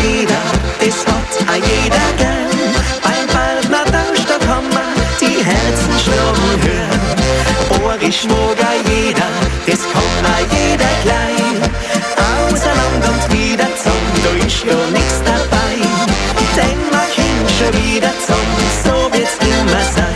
jeder, das hat auch jeder gern. Beim Partnertausch, da kann man die Herzen schlagen hören. Ohrisch mag auch jeder, das kann auch jeder klein. Außer Land und wieder zusammen, da ist ja nix dabei. Denn man kennt schon wieder zusammen, so wird's immer sein.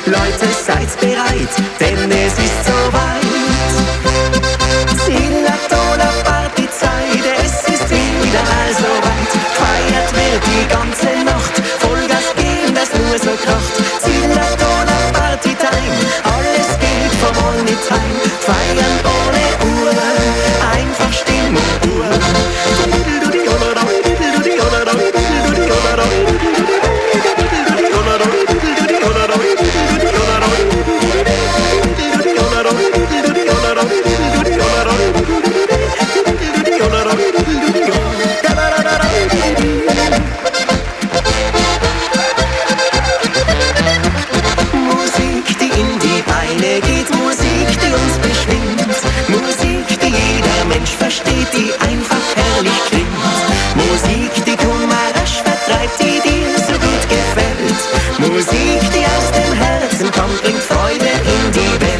Leute, seid bereit, denn es ist soweit. Zillertaler Partyzeit, es ist wieder mal soweit. Feiert wird die ganze Nacht, Vollgas geben, das nur so kracht. Zillertaler Partytime, alles geht vom Wollnitz heim. Feiern ohne Uhr, einfach Stimmung pur. Musik, die in die Beine geht, Musik, die uns beschwingt, Musik, die jeder Mensch versteht, die einfach herrlich klingt, Musik, die Kummer rasch vertreibt, die dir so gut gefällt, Musik, die aus dem Herzen kommt, bringt Freude in die Welt.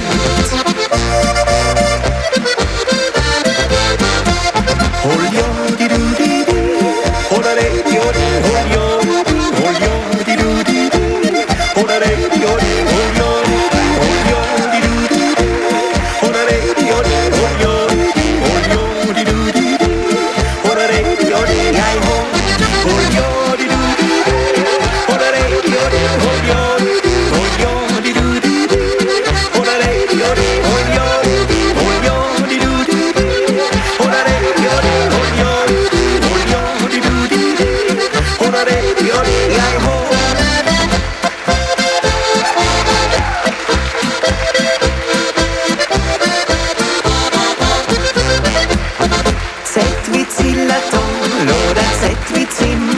Oder Z wie Zinn,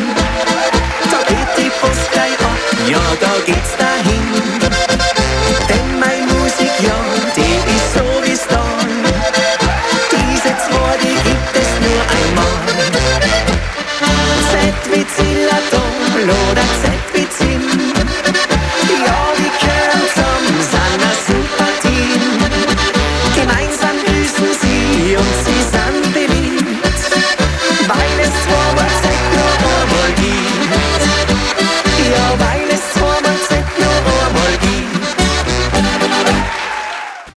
da geht die Post gleich ab, ja, da geht's da